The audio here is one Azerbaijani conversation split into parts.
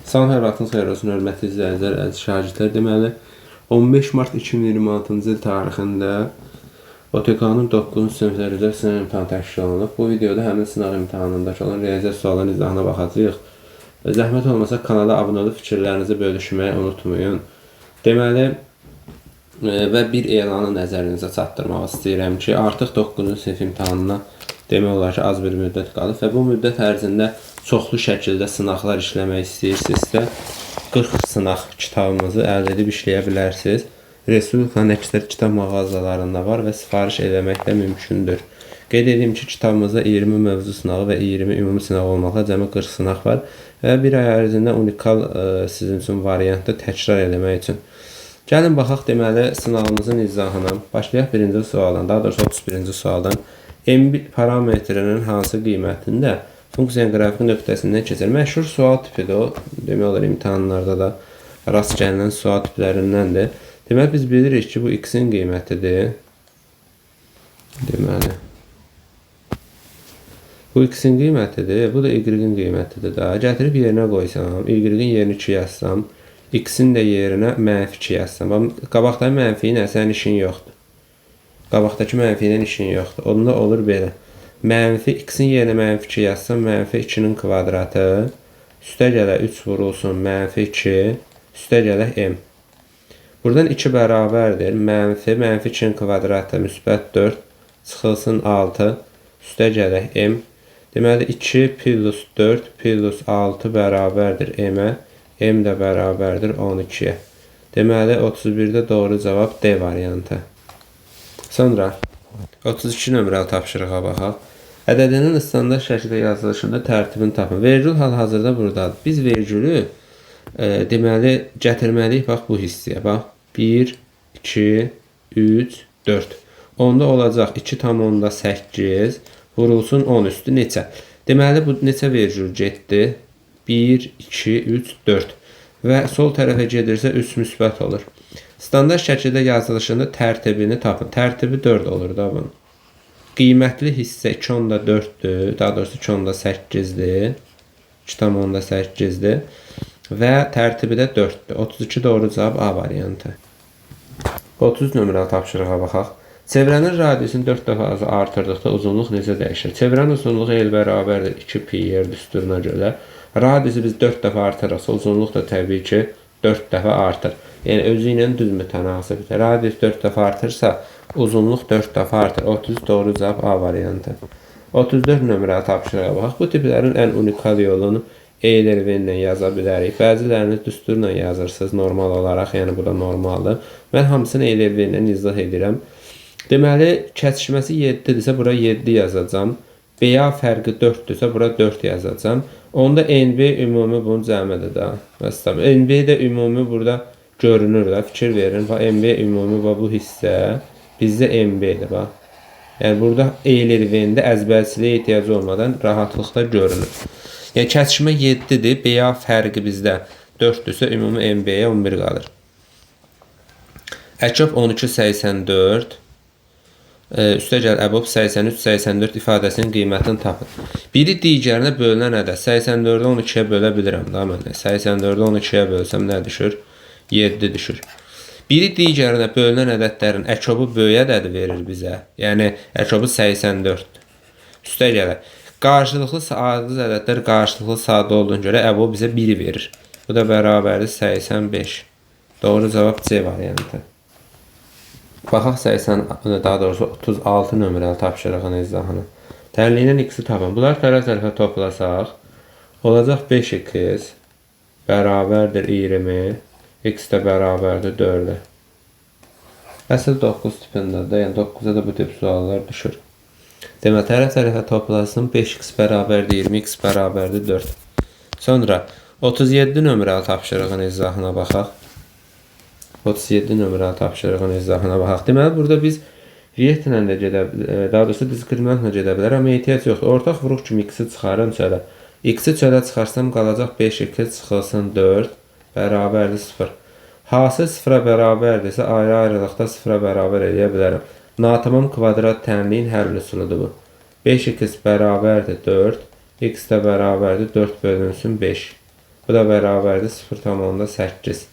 Salam, hər vaxtınız xeyir olsun, hörmətli izləyicilər, əziz şagirdlər. Deməli, 15 mart 2026-cı il tarixində OTK-nın 9-cu siniflər üzrə sınav imtahanı təşkil olunub. Bu videoda həmin sınav imtahanındakı olan riyaziyyat sualların izahına baxacağıq. Zəhmət olmasa kanala abunə olub fikirlərinizi bölüşməyi unutmayın. Deməli, və bir elanı nəzərinizə çatdırmaq istəyirəm ki, artıq 9-cu sinif imtahanına demək olar ki, az bir müddət qalıb və bu müddət ərzində çoxlu şəkildə sınaqlar işləmək istəyirsinizsə, 40 sınaq kitabımızı əldə edib işləyə bilərsiniz. Respublikanın əksər kitab mağazalarında var və sifariş eləmək də mümkündür. Qeyd edeyim ki, kitabımızda 20 mövzu sınağı və 20 ümumi sınaq olmaqla cəmi 40 sınaq var və bir ay ərzində unikal sizin üçün variantda təkrar eləmək üçün. Gəlin baxaq deməli sınavımızın izahına. Başlayaq birinci sualdan, daha doğrusu 31-ci sualdan. M1 parametrinin hansı qiymətində funksiyanın qrafiki nöqtəsindən keçir? Məşhur sual tipidir o. Demək olar imtahanlarda da rast gəlinən sual tiplərindəndir. Deməli biz bilirik ki, bu x-in qiymətidir. Deməli bu x-in qiymətidir, bu da y-in qiymətidir da. Gətirib yerinə qoysam, y-in yerini 2 yazsam, x-in də yerinə -2 yazsam. Qabaqdakı mənfi ilə sənin işin yoxdur. Qabaqdakı mənfi ilə işin yoxdur. Onda olur belə. X-in yerinə -2 yazsam, -2-nin kvadratı, üstə gələ 3 vurulsun -2, üstə gələ m. Buradan 2 bərabərdir. -2-nin kvadratı, müsbət 4, çıxılsın 6, üstə gələ m. Deməli, 2 plus 4 plus 6 bərabərdir m-ə. M də bərabərdir 12-yə. Deməli, 31-də doğru cavab D variantı. Sonra 32 nömrəli tapşırığa baxaq. Ədədinin standart şəkildə yazılışında tərtibini tapın. Vergül hal-hazırda buradadır. Biz vergülü deməli gətirməliyik bax bu hissəyə. Bax 1, 2, 3, 4. Onda olacaq 2,8 vurulsun 10 üstü neçə? Deməli bu neçə vergül getdi? 1, 2, 3, 4 və sol tərəfə gedirsə üst müsbət olur. Standart şəkildə yazılışında tərtibini tapın. Tərtibi 4 olur da bunun. Qiymətli hissə 2,4-dür. Daha doğrusu 2,8-dir. 2,8-dir. Və tərtibi də 4-dür. 32 doğru cavab A variantı. 30 nömrəli tapşırığa baxaq. Çevrənin radiusunu 4 dəfə artırdıqda uzunluq necə dəyişir? Çevrənin uzunluğu el bərabərdir 2pi yer düsturuna görə. Radiusu biz 4 dəfə artırırsa, uzunluq da təbii ki 4 dəfə artır. Yəni özü ilə düz mütənasibdir. Radius 4 dəfə artırsa, uzunluq 4 dəfə artır. 30 doğru cavab A variantı. 34 nömrəli tapşırığa baxaq. Bu tiplərin ən unikal yolunu Eylervenlə yaza bilərik. Bəzilərini düsturla yazırsınız normal olaraq, yəni bu da normaldır. Mən hamısını Eylervenlə izah edirəm. Deməli, kəsişməsi 7-dirsə, bura 7 yazacam. BA fərqi 4-dürsə, bura 4 yazacam. Onda NB ümumi bunun cəmidir da. NB də ümumi burada görünür da, fikir verin. NB ümumi bu hissə bizdə NB-dir. Yəni burada Eylervendə əzbərçiliyə ehtiyacı olmadan rahatlıqla görünür. Yəni kəsişmə 7-dir, BA fərqi bizdə 4-dürsə, ümumi NB-yə 11 qalır. Əkəb 12,84 üstə gəl əbob 83,84 ifadəsinin qiymətini tapın. Biri digərinə bölünən ədəd. 84-ü 12-yə bölə bilirəm da mən. 84-ü 12-yə bölsəm nə düşür? 7 düşür. Biri digərinə bölünən ədədlərin əkəbu böyük ədədi verir bizə. Yəni əkəbu 84-dür. Üstə gələ. Qarşılıqlı sadə ədədlər qarşılıqlı sadə olduğuna görə əbob bizə 1 verir. Bu da bərabərdir 85. Doğru cavab C variantı. Baxaq 80, daha doğrusu 36 nömrəli tapşırığın izahını. Tənliyinin x-i tapın. Bunlar tərəf-tərəfə toplasaq, olacaq 5x bərabərdir 20, x də bərabərdir 4-ə. Əsl 9 tipindədir, yəni 9-a da bu tip suallar düşür. Demək, tərəf-tərəfə toplasın, 5x bərabərdir 20, x bərabərdir 4. Sonra 37 nömrəli tapşırığın izahına baxaq. 37 nömrəli tapşırığın izahına baxaq. Deməli, burada biz riyyətlə də gedə bilər, daha doğrusu diskriminantla gedə bilər, amma ehtiyac yoxdur. Ortaq vuruq kimi x-i çıxarım çölə. X-i çölə çıxarsam qalacaq 5x çıxılsın 4 bərabərdir 0. Hasil 0-a bərabərdirsə, ayrı-ayrılıqda 0-a bərabər eləyə bilərəm. Natamam kvadrat tənliyin hər üsuludur bu. 5x bərabərdir 4, x də bərabərdir 4 bölünsün 5. Bu da bərabərdir 0,8.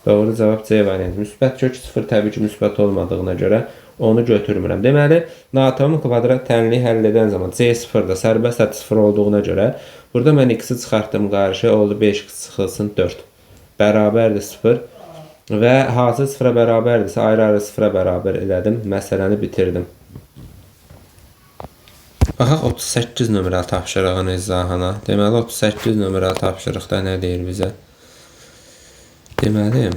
Doğru cavab C variantı. Müsbət kök 0 təbii ki, müsbət olmadığına görə onu götürmürəm. Deməli, naatomik kvadrat tənliyi həll edən zaman C0 da sərbəst ədəd 0 olduğuna görə burada mən x-i çıxartdım qarşı, oldu 5x çıxılsın 4. Bərabərdir 0 və hansı 0-a bərabərdirsə ayrı-ayrı 0-a bərabər elədim. Məsələni bitirdim. Baxaq 38 nömrəli tapşırığın izahına. Deməli 38 nömrəli tapşırıqda nə deyir bizə? Deməli,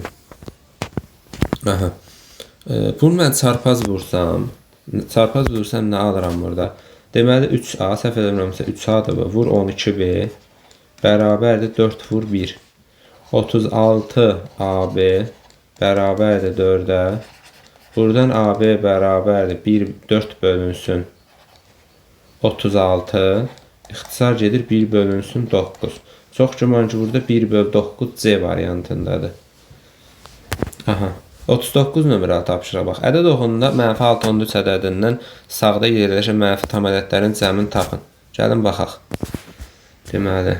bunu mən çarpaz vursam nə alıram burada? Deməli 3A, səhv eləmirəmsə 3A-dır bu. Vur 12B bərabərdir 4 vur 1. 36AB bərabərdir 4-ə. Buradan AB bərabərdir 4 bölünsün 36. İxtisar gedir 1 bölünsün 9. Çox güman ki, burada 1 bölü 9 C variantındadır. 39 nömrəli tapşırığa bax. Ədəd oxununda -613 ədədindən sağda yerləşən mənfi tam ədədlərin cəmini tapın. Gəlin baxaq. Deməli,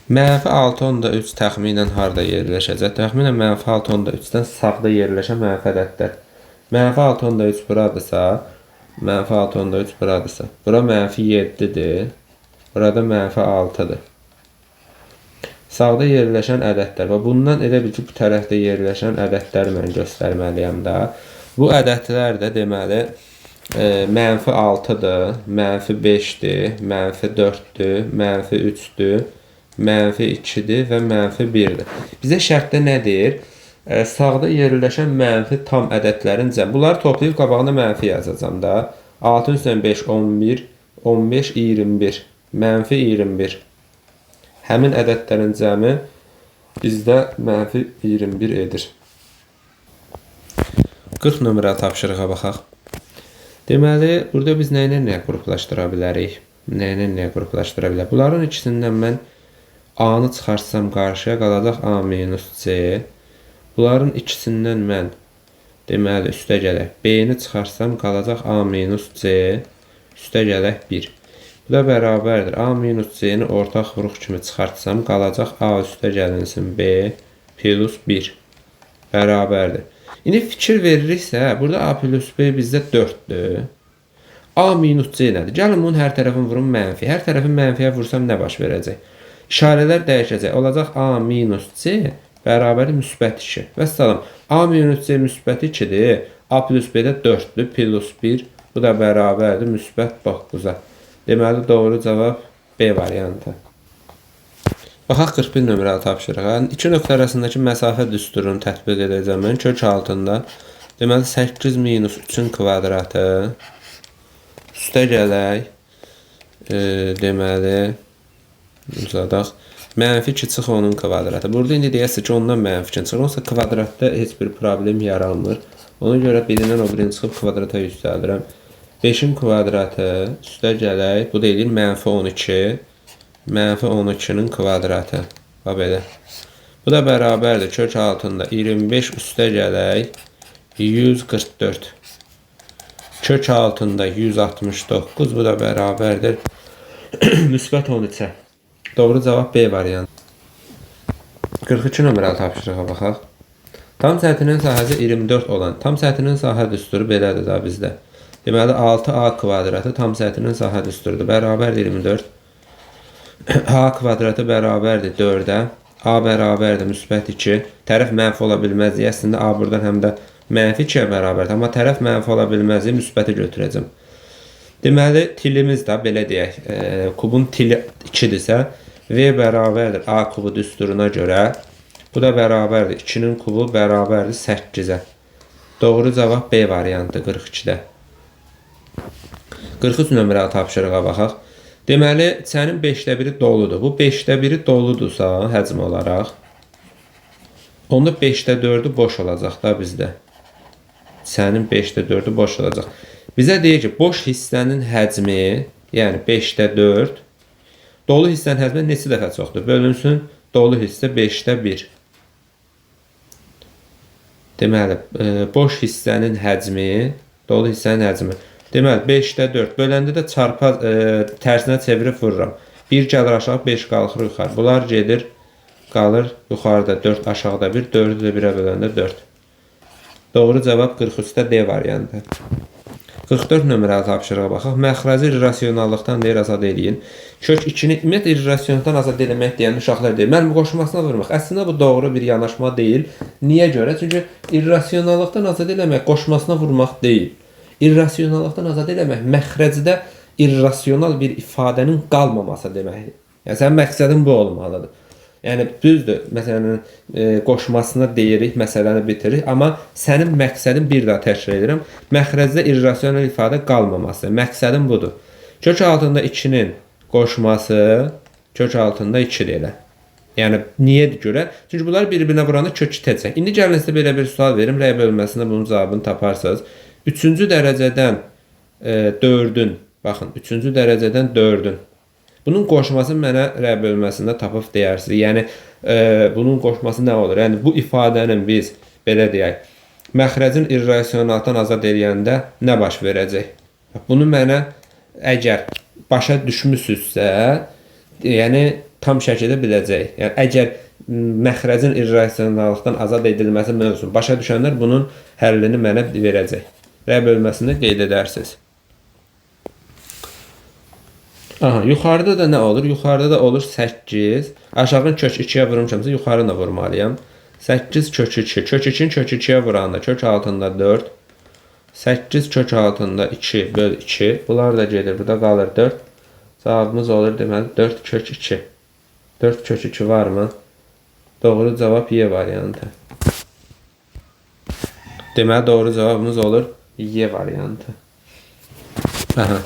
-613 təxminən harda yerləşəcək? Təxminən -613-dən sağda yerləşən mənfi ədədlər. -613 buradırsa, -613 buradırsa, bura -7-dir, burada -6-dır. Sağda yerləşən ədədlər və bundan elə bil ki, bu tərəfdə yerləşən ədədləri mən göstərməliyəm də. Bu ədədlər də deməli -6-dır, -5-dir, -4-dür, -3-dür, -2-dir və -1-dir. Bizə şərtdə nə deyir? Sağda yerləşən mənfi tam ədədlərin cəmi. Bunları toplayıb qabağına mənfi yazacağım da. 6 + 5 11, 15 21, -21. Həmin ədədlərin cəmi bizdə -21 edir. 40 nömrəli tapşırığa baxaq. Deməli, burada biz nə ilə nəyə qruplaşdıra bilərik? Nə ilə nəyə qruplaşdıra bilərik? Bunların ikisindən mən A-nı çıxarsam qarşıya qalacaq A - C. Bunların ikisindən mən deməli üstə gələk B-ni çıxarsam qalacaq A - C, üstə gələk 1. Bu da bərabərdir. A - C-ni ortaq vuruq kimi çıxartsam qalacaq A üstə gəlinsin B plus 1 bərabərdir. İndi fikir veririksə, burada A plus B bizdə 4-dür. A - C nədir? Gəlin bunun hər tərəfini vurum mənfi. Hər tərəfin mənfiyə vursam nə baş verəcək? İşarələr dəyişəcək. Olacaq A - C bərabər müsbət 2. Vəssalam. A - C müsbət 2-dir. A plus B də 4-dür. Plus 1. Bu da bərabərdir müsbət 9-a. Deməli, doğru cavab B variantı. Baxaq 41 nömrəli tapşırığa. İki nöqtə arasındakı məsafə düsturunu tətbiq edəcəm mən. Kök altında. Deməli, 8 - 3-ün kvadratı. Üstə gələk. Deməli, uzadaq. -2 çıx onun kvadratı. Burada indi deyəsə ki, ondan -2 çıxır. Onsa kvadratda heç bir problem yaranmır. Ona görə birindən o birini çıxıb kvadrata yüksəldirəm. 5-in kvadratı üstə gələk. Bu da edir -12. -12-nin kvadratı. Bax belə. Bu da bərabərdir. Kök altında 25 üstə gələk. 144. Kök altında 169. Bu da bərabərdir. Müsbət 13-ə. Doğru cavab B variantı. 42 nömrəli tapşırığa baxaq. Tam səthinin sahəsi 24 olan tam səthinin sahə düsturu belədir da bizdə. Deməli 6A kvadratı tam səthinin sahə düsturudur. Bərabərdir 24. A kvadratı bərabərdir 4-ə. A bərabərdir müsbət 2. Tərəf mənfi ola bilməz. Əslində A buradan həm də -2-yə bərabərdir. Amma tərəf mənfi ola bilməz. Müsbəti götürəcəm. Deməli, tilimiz də belə deyək, kubun tili 2-dirsə, V bərabərdir A kubu düsturuna görə. Bu da bərabərdir 2-nin kubu bərabərdir 8-ə. Doğru cavab B variantı 42-də. 43 nömrəli tapşırığa baxaq. Deməli, sənin 5-də 1-i doludur. Bu 5-də 1-i doludursa həcm olaraq, onda 5-də 4-ü boş olacaq da bizdə. Sənin 5-də 4-ü boş olacaq. Bizə deyir ki, boş hissənin həcmi, yəni 5-də 4, dolu hissənin həcmi neçə dəfə çoxdur? Bölünsün, dolu hissə 5-də 1. Deməli, boş hissənin həcmi, dolu hissənin həcmi. Deməli 5-də 4 böləndə də çarpa tərsinə çevirib vururam. 1 gəlir aşağı, 5 qalxır yuxarı. Bunlar gedir, qalır yuxarıda 4, aşağıda 1, 4-ü də 1-ə böləndə 4. Doğru cavab 43-də D variantı. 44 nömrəli tapşırığa baxaq. Məxrəci irrasionallıqdan deyir azad eləyin. Kök 2-ni ümumiyyətlə irrasionallıqdan azad eləmək deyən uşaqlar deyir. Mənim qoşmasına vurmaq. Əslində bu doğru bir yanaşma deyil. Niyə görə? Çünki irrasionallıqdan azad eləmək qoşmasına vurmaq deyil. İrrasionallıqdan azad eləmək məxrəcdə irrasional bir ifadənin qalmaması deməkdir. Yəni sənin məqsədin bu olmalıdır. Yəni düzdür, məsələn, qoşmasına deyirik, məsələni bitiririk, amma sənin məqsədin bir daha təkrar edirəm, məxrəcdə irrasional ifadə qalmaması. Məqsədin budur. Kök altında 2-nin qoşması kök altında 2-dir elə. Yəni niyə görə? Çünki bunlar bir-birinə vuranda kök itəcək. İndi gəlin sizə belə bir sual verim, rəy bölməsində bunun cavabını taparsınız. 3-cü dərəcədən 4-ün, baxın, 3-cü dərəcədən 4-ün. Bunun qoşması mənə rəy bölməsində tapıb deyirsiniz. Yəni bunun qoşması nə olur? Yəni bu ifadənin biz belə deyək, məxrəcin irrasionaldan azad edəndə nə baş verəcək? Bunu mənə əgər başa düşmüsünüzsə, yəni tam şəkildə biləcək. Yəni əgər məxrəcin irrasionallıqdan azad edilməsi mövzusunu başa düşənlər bunun həllini mənə verəcək. Rəy bölməsində qeyd edərsiniz. Aha, yuxarıda da nə olur? Yuxarıda da olur 8. Aşağıdan kök 2-yə vurmuşamsa yuxarı da vurmalıyam. 8 kök 2. Kök 2-ni kök 2-yə vuranda kök altında 4. 8 kök altında 2 böl 2. Bunlar da gedir. Burada qalır 4. Cavabımız olur deməli 4 kök 2. 4 kök 2 varmı? Doğru cavab Y variantı. Deməli doğru cavabımız olur Y variantı. Aha.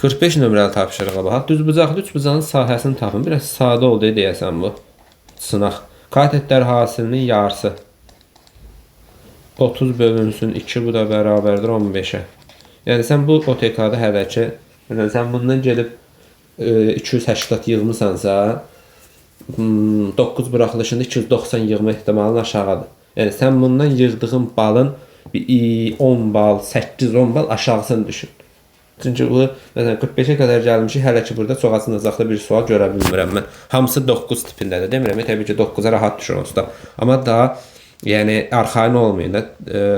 45 nömrəli tapşırığa baxaq. Düzbucaqlı üçbucağın sahəsini tapın. Biraz sadə oldu deyəsən bu. Sınaq. Katetlər hasilinin yarısı. 30 bölünsün 2, bu da bərabərdir 15-ə. Yəni sən bu OTK-da hələ ki, sən bundan gelib 280 yığmısansa, 9 buraxılışında 290 yığma ehtimalın aşağıdır. Yəni sən bundan yığdığın balın 10 bal, 8-10 bal aşağısını düşün. Çünki bu, məsələn, 45-ə qədər gəlmişik, hələ ki burada çox açılacaqda bir sual görə bilmirəm mən. Hamısı 9 tipindədir, demirəm. Təbii ki, 9-a rahat düşür onsuz da. Amma daha, yəni, arxain olmayın da,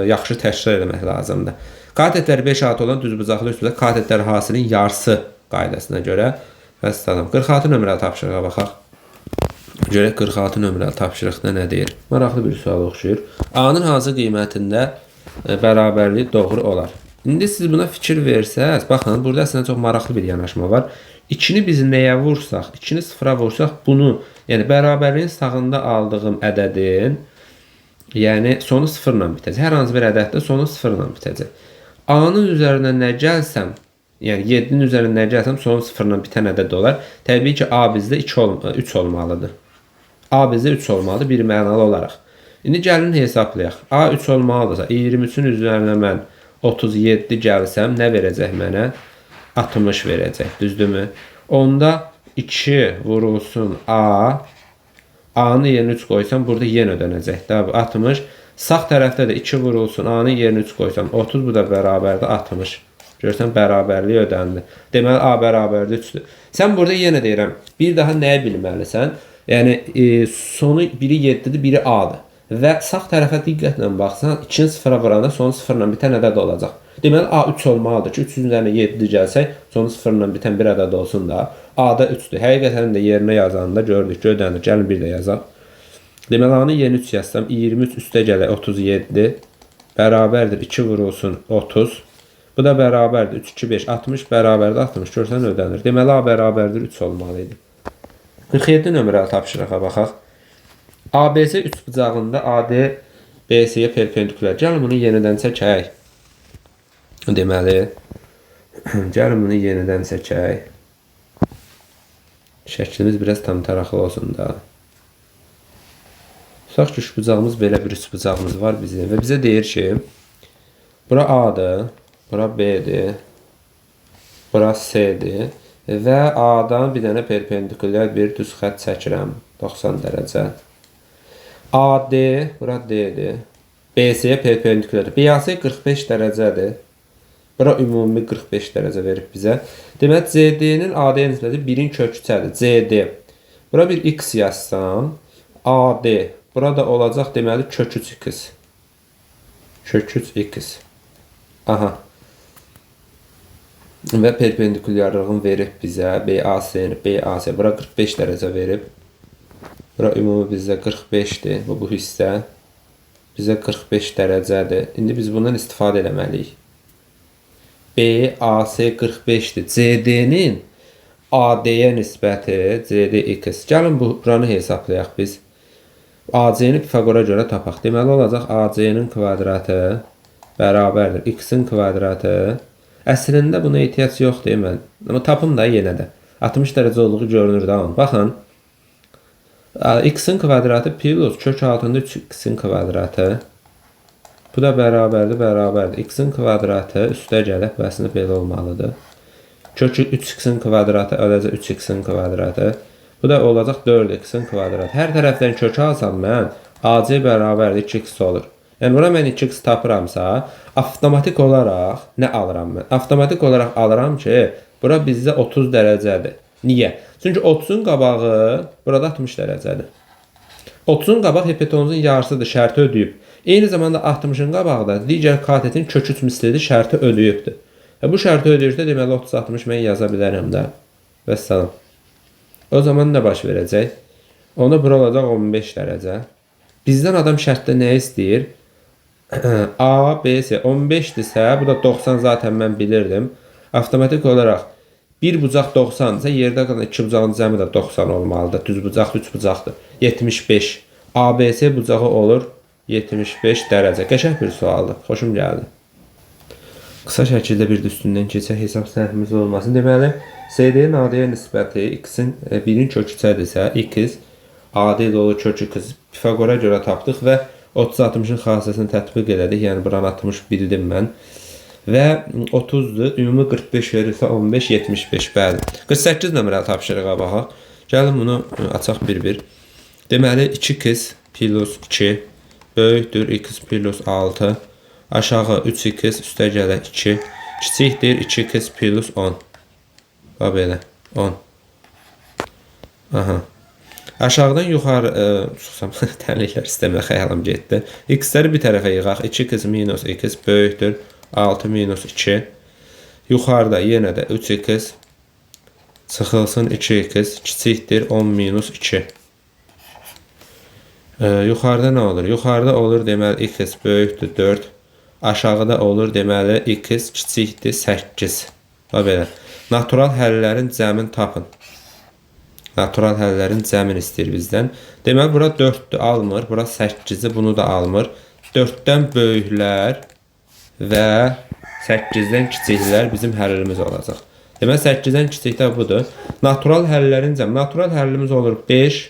yaxşı təşkil etmək lazımdır. Katetləri 5 at olan düzbucaqlı üçbucaq katetlər hasilinin yarısı qaydasına görə vəssalam. 46 nömrəli tapşırığa baxaq. Görək 46 nömrəli tapşırıqda nə deyir? Maraqlı bir sual oxşuyur. A-nın hansı qiymətində bərabərlik doğru olar? İndi siz buna fikir versəz, baxın, burada əslində çox maraqlı bir yanaşma var. 2-ni biz nəyə vursaq, 2-ni 0-a vursaq, bunu, yəni bərabərliyin sağında aldığım ədədin, yəni sonu 0-la bitəcək. Hər hansı bir ədəddə sonu 0-la bitəcək. A-nın üzərinə nə gəlsəm, yəni 7-nin üzərinə nə gəlsəm, sonu 0-la bitən ədəd olar. Təbii ki, A bizdə 3 olmalıdır. A bizdə 3 olmalıdır, bir mənalı olaraq. İndi gəlin hesablayaq. A 3 olmalıdırsa, 23-ün üzərinə mən 37 gəlsəm, nə verəcək mənə? 60 verəcək, düzdürmü? Onda 2 vurulsun A. A-nın yerinə 3 qoysam, burada yenə ödənəcək. 60. Sağ tərəfdə də 2 vurulsun. A-nın yerinə 3 qoysam, 30, bu da bərabərdir 60. Görürsən, bərabərlik ödəndi. Deməli, A bərabərdir 3-dür. Sən burada yenə deyirəm, bir daha nəyə bilməlisən? Yəni, sonu biri 7-dir, biri A-dır. Və sağ tərəfə diqqətlə baxsan, 2-ni 0-a vuranda sonu 0-la bitən ədəd olacaq. Deməli, A 3 olmalıdır ki, 3-ün üzərinə 7 gəlsək, sonu 0-la bitən bir ədəd olsun da. A-da 3-dür. Həqiqətən də yerinə yazanda gördük ki, ödənir. Gəlin bir də yazaq. Deməli, A-nın yerinə 3 yazsam, 23 üstə gələk 37, bərabərdir 2 vurulsun 30. Bu da bərabərdir 3, 2, 5, 60, bərabərdir 60. Görsən, ödənir. Deməli, A bərabərdir 3 olmalıydı. 47 nömrəli tapşırığa baxaq. ABC üçbucağında AD BC-yə perpendikulyar. Gəlin bunu yenidən çəkək. Deməli, gəlin bunu yenidən çəkək. Şəklimiz biraz tam taraflı olsun da. Tutaq ki, üçbucağımız belə bir üçbucağımız var bizim və bizə deyir ki, bura A-dır, bura B-dir, bura C-dir və A-dan bir dənə perpendikulyar bir düz xətt çəkirəm 90 dərəcə. AD, bura D'dir. BC-yə perpendikulyardır. BAC 45 dərəcədir. Bura ümumi 45 dərəcə verib bizə. Demək CD-nin AD-yə nisbəti 1-in kök 3-ədir. CD. Bura bir x yazsam, AD. Burada olacaq deməli kök 3x. Kök 3x. Aha. Və perpendikulyarlığını verib bizə. BAC-ni, BAC. Bura 45 dərəcə verib. Bura ümumi bizə 45-dir. Bu hissə. Bizə 45 dərəcədir. İndi biz bundan istifadə eləməliyik. BAC 45-dir. CD-nin AD-yə nisbəti CDX. Gəlin buranı hesablayaq biz. AC-ni Pifaqora görə tapaq. Deməli olacaq AC-nin kvadratı bərabərdir x-in kvadratı. Əslində buna ehtiyac yoxdur mən. Amma tapım da yenə də. 60 dərəcə olduğu görünür də. Baxın. X-in kvadratı plus kök altında 3x-in kvadratı. Bu da bərabərdir. X-in kvadratı üstə gəlib bəsini belə olmalıdır. Kökü 3x-in kvadratı ələcə 3x-in kvadratı. Bu da olacaq 4x-in kvadratı. Hər tərəfdən kökü alsam mən AC bərabərdir 2x olur. Yəni bura mən 2x tapıramsa, avtomatik olaraq nə alıram mən? Avtomatik olaraq alıram ki, bura bizdə 30 dərəcədir. Niyə? Çünki 30-un qabağı burada 60 dərəcədir. 30-un qabaq hipotenuzun yarısıdır, şərti ödəyib. Eyni zamanda 60-ın qabağı da digər katetin kök 3 mislidir, şərti ödəyibdir. Bu şərti ödəyirsə deməli 30-60 mən yaza bilərəm də. Vəssalam. O zaman nə baş verəcək? Onda bura olacaq 15 dərəcə. Bizdən adam şərtdə nə istəyir? A, B, C 15-dirsə, bu da 90 zaten mən bilirdim. Avtomatik olaraq bir bucaq 90-dırsa, yerdə qalan iki bucağın cəmi də 90 olmalıdır. Düz bucaq, üç bucaqdır. 75. ABC bucağı olur 75 dərəcə. Qəşəng bir sualdır. Xoşum gəldi. Qısa şəkildə bir də üstündən keçək, hesab səhvimiz olmasın. Deməli, CD-nin AD-yə nisbəti x-in 1-in kök 3-ədirsə, x AD dolu kök 2 Pifaqora görə tapdıq və 30-60-ın xassəsini tətbiq elədik. Yəni, buranı 60 bildim mən. Və 30-dur. Ümumi 45 verirsə 15, 75. Bəli. 48 nömrəli tapşırığa baxaq. Gəlin bunu açaq bir-bir. Deməli, 2x plus 2 böyükdür x plus 6. Aşağı 3x üstə gələ 2. Kiçikdir 2x plus 10. Bax belə. 10. Aha. Aşağıdan yuxarı susam təmliklər istəmə xəyalım getdi. X-ləri bir tərəfə yığaq. 2x minus x böyükdür 6 minus 2. Yuxarıda yenə də 3x çıxılsın 2x kiçikdir 10 minus 2. Yuxarıda nə olur? Yuxarıda olur deməli x böyükdür 4. Aşağıda olur deməli x kiçikdir 8. Bax belə. Natural həllərin cəmini tapın. Natural həllərin cəmini istəyir bizdən. Deməli bura 4-dür, almır. Bura 8-i, bunu da almır. 4-dən böyüklər və 8-dən kiçiklər bizim həllimiz olacaq. Deməli 8-dən kiçiklər budur. Natural həllərin cəmi. Natural həllimiz olur 5,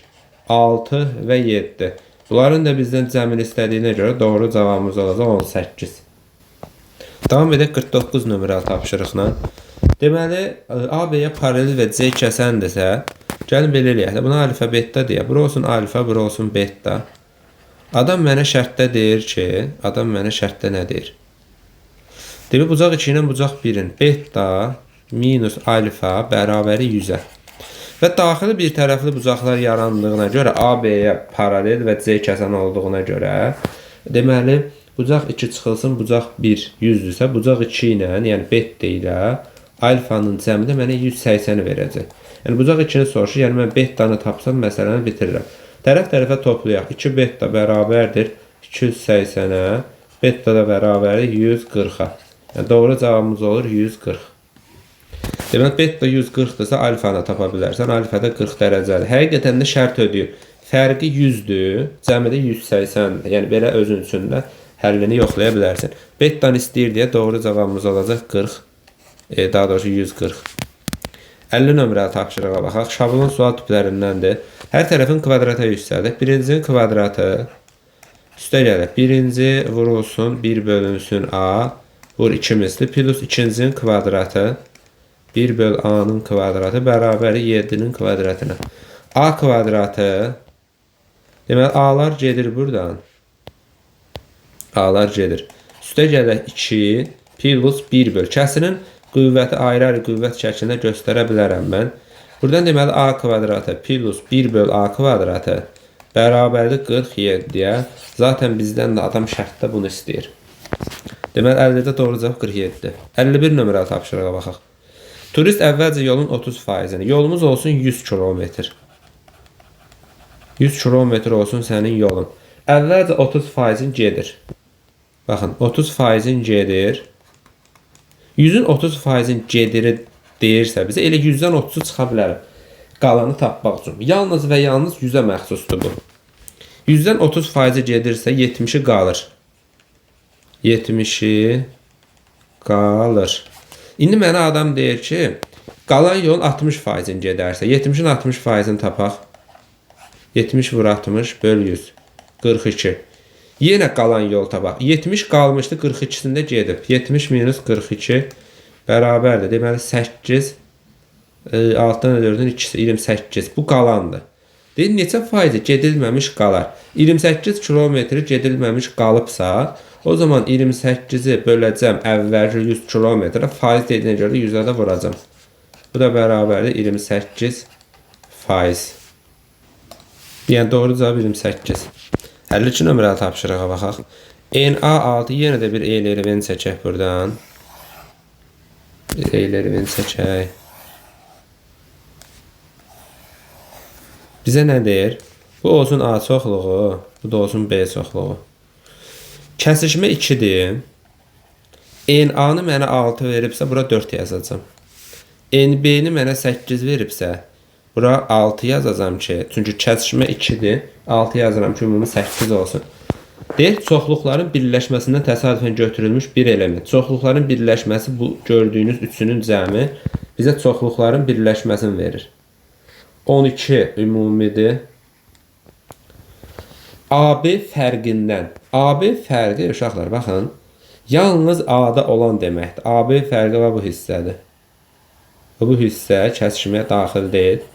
6 və 7. Bunların da bizdən cəmini istədiyinə görə doğru cavabımız olacaq 18. Davam edək 49 nömrəli tapşırıqla. Deməli, AB-yə paralel və C kəsəndirsə, gəlin belə eləyək. Buna alfa beta deyə. Bura olsun alfa, bura olsun beta. Adam mənə şərtdə deyir ki, nə deyir? Demək, bucaq 2 ilə bucaq 1-in beta minus alfa bərabəri 100-ə. Və daxili bir tərəfli bucaqlar yarandığına görə, AB-yə paralel və C kəsən olduğuna görə, deməli, bucaq 2 çıxılsın, bucaq 1 100-dürsə, bucaq 2 ilə, yəni beta ilə alfanın cəmi də mənə 180-i verəcək. Yəni, bucaq 2-ni soruşur, yəni mən betanı tapsam, məsələni bitirirəm. Tərəf-tərəfə toplayaq. 2 beta bərabərdir 280-ə, beta da bərabərdir 140-a. Yəni, doğru cavabımız olur 140. Demək, beta 140-dırsa alfanı tapa bilərsən. Alfa da 40 dərəcədir. Həqiqətən də şərt ödəyir. Fərqi 100-dür, cəmi də 180-dir. Yəni, belə özün üçün də həllini yoxlaya bilərsən. Betanı istəyir deyə doğru cavabımız olacaq 40. Daha doğrusu 140. 50 nömrəli tapşırığa baxaq. Şablon sual tiplərindəndir. Hər tərəfin kvadrata yüksəldik. Birincinin kvadratı üstə gəlir. Birinci vurulsun, 1 bölünsün A. Vur 2 misli. Plus ikincinin kvadratı 1 böl A-nın kvadratı bərabər 7-nin kvadratına. A kvadratı, deməli, A-lar gedir buradan. A-lar gedir. Üstə gəlir 2 plus 1 böl. Kəsirin qüvvəti ayrı-ayrı qüvvət şəklində göstərə bilərəm mən. Buradan deməli a kvadratı plus 1 böl a kvadratı bərabərdir 47-yə. Zaten bizdən də adam şərtdə bunu istəyir. Deməli, əldə doğru cavab 47-dir. 51 nömrəli tapşırığa baxaq. Turist əvvəlcə yolun 30%-ni. Yolumuz olsun 100 kilometr. 100 kilometr olsun sənin yolun. Əvvəlcə 30%-in gedir. Baxın, 30%-in gedir. 100-ün 30%-in gediri deyirsə bizə elə 100-dən 30-u çıxa bilərəm. Qalanı tapmaq üçün. Yalnız və yalnız 100-ə məxsusdur bu. 100-dən 30% gedirsə 70-i qalır. 70-i qalır. İndi mənə adam deyir ki, qalan yolun 60%-in gedərsə, 70-in 60%-ini tapaq. 70 vur 60 böl 100. 42. Yenə qalan yol tapaq. 70 qalmışdı, 42-sində gedib. 70 minus 42 bərabərdir. Deməli 8, 6-dan 4-ün 2-si 28. Bu qalandır. Deyir, neçə faizi gedilməmiş qalar? 28 kilometri gedilməmiş qalıbsa, o zaman 28-i böləcəm əvvəlki 100 kilometrə, faiz dediyinə görə 100-ə də vuracam. Bu da bərabərdir 28 faiz. Yəni doğru cavab 28. 52 nömrəli tapşırığa baxaq. NA6 yenə də bir element çəkək buradan. Bir element çəkək. Bizə nə deyir? Bu olsun A çoxluğu, bu da olsun B çoxluğu. Kəsişmə 2-dir. NA-nı mənə 6 veribsə, bura 4 yazacam. NB-ni mənə 8 veribsə, bura 6 yazacam ki, çünki kəsişmə 2-dir. 6 yazıram ki, ümumi 8 olsun. Deyir, çoxluqların birləşməsindən təsadüfən götürülmüş bir element. Çoxluqların birləşməsi bu gördüyünüz üçünün cəmi bizə çoxluqların birləşməsini verir. 12 ümumidir. AB fərqindən. AB fərqi, uşaqlar, baxın, yalnız A-da olan deməkdir. AB fərqi və bu hissədir. Bu hissə kəsişməyə daxil deyil.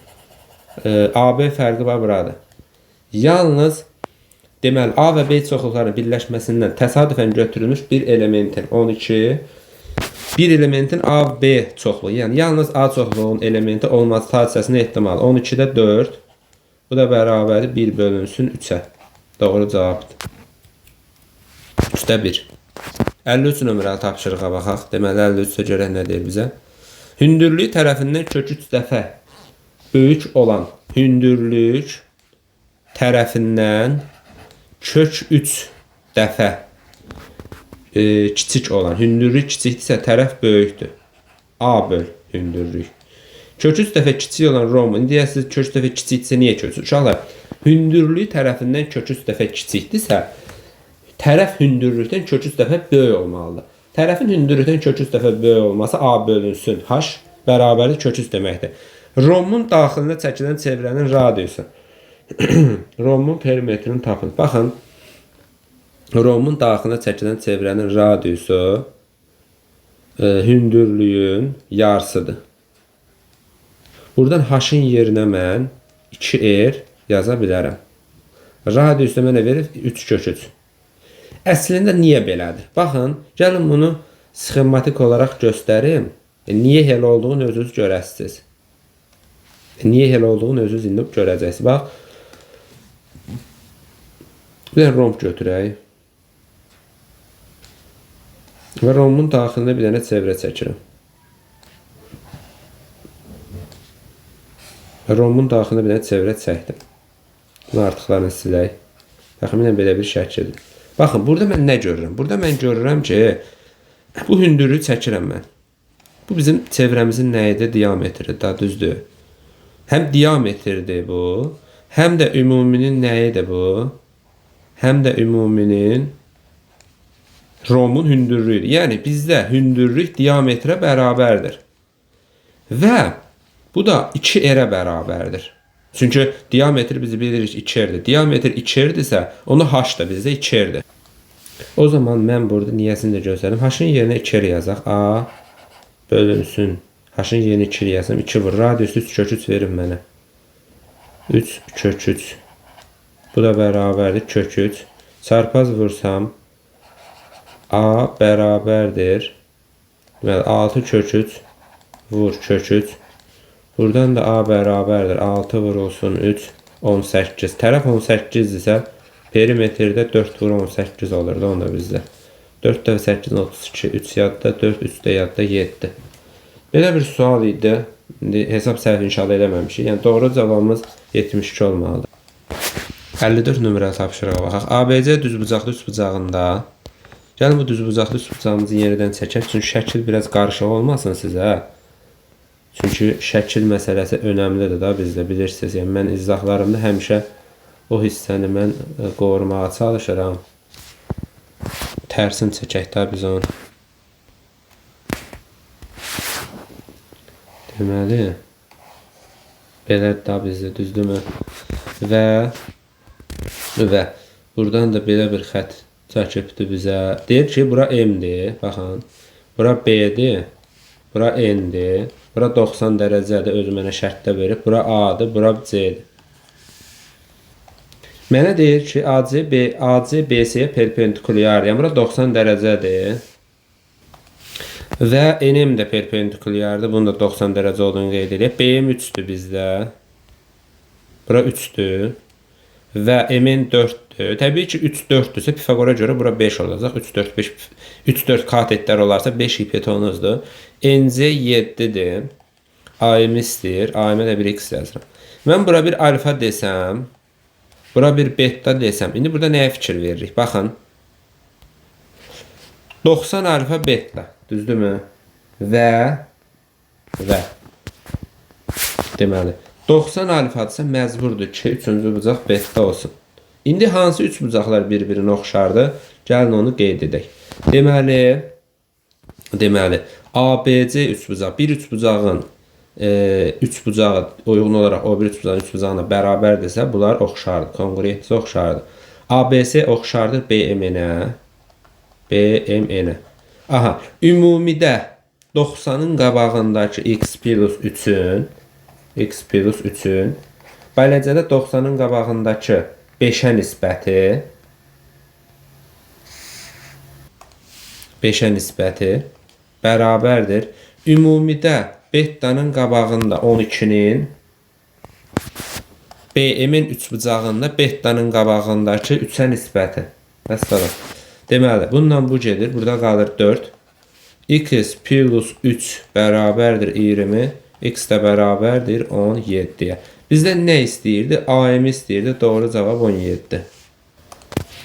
AB fərqi və buradır. Yalnız, deməli, A və B çoxluqların birləşməsindən təsadüfən götürülmüş bir elementin 12, bir elementin A və B çoxluğu, yəni yalnız A çoxluğunun elementi olması hadisəsinin ehtimalı 12-də 4, bu da bərabərdir 1 bölünsün 3-ə. Doğru cavabdır. 3-də 1. 53 nömrəli tapşırığa baxaq. Deməli, 53-ə görə nə deyir bizə? Hündürlüyü tərəfindən kök 3 dəfə böyük olan hündürlük tərəfindən kök 3 dəfə kiçik olan, hündürlük kiçikdirsə tərəf böyükdür. A böl hündürlük. Kök 3 dəfə kiçik olan Roman. İndi siz kök 3 dəfə kiçikdirsə niyə kök 3? Uşaqlar, hündürlüyü tərəfindən kök 3 dəfə kiçikdirsə, tərəf hündürlükdən kök 3 dəfə böyük olmalıdır. Tərəfin hündürlükdən kök 3 dəfə böyük olması A bölünsün H bərabərdir kök 3 deməkdir. Romun daxilində çəkilən çevrənin radiusu. Romun perimetrini tapın. Baxın, romun daxilində çəkilən çevrənin radiusu hündürlüyün yarısıdır. Buradan H-ın yerinə mən 2R yaza bilərəm. Radiusda mənə verir 3 kök 3. Əslində niyə belədir? Baxın, gəlin bunu sxematik olaraq göstərim. Niyə elə olduğunu özünüz görəsiniz. Niyə elə olduğunu özünüz indi görəcəksiniz. Bax, bir dənə romb götürək. Və rombun daxilində bir dənə çevrə çəkirəm. Rombun daxilində bir dənə çevrə çəkdim. Bunu artıqlarını silək. Təxminən belə bir şəkildir. Baxın, burada mən nə görürəm? Burada mən görürəm ki, bu hündürlüyü çəkirəm mən. Bu bizim çevrəmizin nə idi? Diametridir, da düzdür. Həm diametrdir bu, həm də ümuminin nə idi bu? Həm də ümuminin rombun hündürlüyüdür. Yəni, bizdə hündürlük diametrə bərabərdir. Və bu da 2R-ə bərabərdir. Çünki diametri bizi bilirik 2R-dir. Diametr 2R-dirsə, onu H da bizdə 2R-dir. O zaman mən burada niyəsini də göstərim. H-ın yerinə 2R yazaq. A bölünsün. H-ın yerinə 2R yazım. 2 vur. Radiusu 3 kök 3 verin mənə. 3 kök 3. Bu da bərabərdir kök 3. Çarpaz vursam A bərabərdir Deməli 6 kök 3 vur kök 3. Buradan da A bərabərdir. 6 vurulsun 3 18. Tərəf 18 isə perimetrdə 4 vur 18 olurdu onda bizdə. 4 dəfə 8 32 3 yadda 4 3 də yadda 7. Belə bir sual idi. İndi hesab səhvi inşallah eləməmişik. Yəni doğru cavabımız 72 olmalıdır. 54 nömrəli tapşırığa baxaq. ABC düzbucaqlı üçbucağında. Gəlin bu düzbucaqlı üçbucağımızı yenidən çəkək. Çünki şəkil biraz qarışıq olmasın sizə. Çünki şəkil məsələsi önəmlidir da bizdə bilirsiniz. Yəni mən izahlarımda həmişə o hissəni mən qorumağa çalışıram. Tərsin çəkək də biz onu. Deməli belədir da bizdə, düzdürmü? Və buradan da belə bir xətt çəkibdir bizə. Deyir ki, bura M-dir. Baxın. Bura B-dir. Bura N-dir. Bura 90 dərəcədir. Özü mənə şərtdə verib. Bura A-dır. Bura C-dir. Mənə deyir ki, AC BC-yə perpendikulyar. Yəni bura 90 dərəcədir. Və NM də perpendikulyardır. Bunun da 90 dərəcə olduğunu qeyd edək. BM 3-dür bizdə. Bura 3-dür. Və MN 4-dür. Təbii ki, 3 4-dürsə Pifagora görə bura 5 olacaq. 3 4 5 3 4 katetlər olarsa 5 hipotenuzdur. NC 7-dir. AM istəyir. AM də bir X yazıram. Mən bura bir alfa desəm, bura bir beta desəm. İndi burada nəyə fikir veririk? Baxın. 90 alfa beta. Düzdürmü? Və deməli 90 alfadırsa məcburdur ki, 3-cü bucaq beta olsun. İndi hansı 3 bucaqlar bir-birinə oxşardır? Gəlin onu qeyd edək. Deməli ABC 3 bucaq, bir 3 bucağın 3 bucağı uyğun olaraq o bir 3 bucağın 3 bucağına bərabərdirsə, bunlar oxşardır, konqruentisi oxşardır. ABC oxşardır BMN-ə. Aha, ümumidə 90-ın qabağındakı x plus 3-ün beləcə də 90-ın qabağındakı 5-ə nisbəti bərabərdir. Ümumidə betanın qabağında 12-nin BM-in 3 bucağında betanın qabağındakı 3-ə nisbəti. Məsələn. Deməli, bununla bu gedir. Burada qalır 4. X plus 3 bərabərdir 20. X də bərabərdir 17-yə. Bizdə nə istəyirdi? AM istəyirdi. Doğru cavab 17.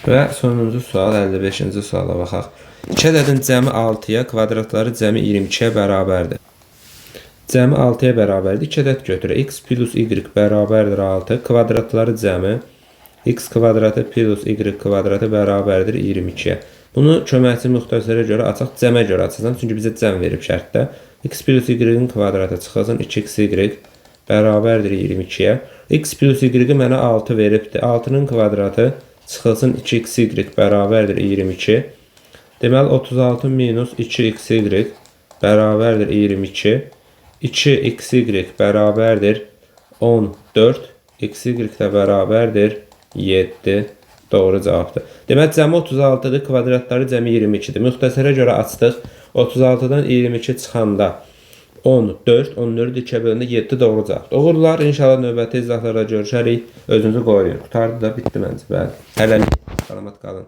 Və sonuncu sual 55-ci suala baxaq. 2 ədədin cəmi 6-ya, kvadratları cəmi 22-yə bərabərdir. Cəmi 6-ya bərabərdir. 2 ədəd götürək. X plus Y bərabərdir 6. Kvadratları cəmi x kvadratı plus y kvadratı bərabərdir 22-yə. Bunu köməkçi müxtəsərə görə açaq, cəmə görə açacağım. Çünki bizə cəm verib şərtdə. X plus y-in kvadratı çıxılsın 2xy bərabərdir 22-yə. X plus y mənə 6 veribdir. 6-nın kvadratı çıxılsın 2xy bərabərdir 22. Deməli 36 minus 2xy bərabərdir 22. 2xy bərabərdir 14. Xy də bərabərdir 7. Doğru cavabdır. Demək cəmi 36-dır, kvadratları cəmi 22-dir. Müxtəsərə görə açdıq. 36-dan 22 çıxanda 14, 14 2-yə bölündə 7 doğru cavabdır. Uğurlar, inşallah növbəti izahlarda görüşərik. Özünüzü qoruyun. Qutardı da, bitdi məncə. Bəli. Hələlik. Salamat qalın.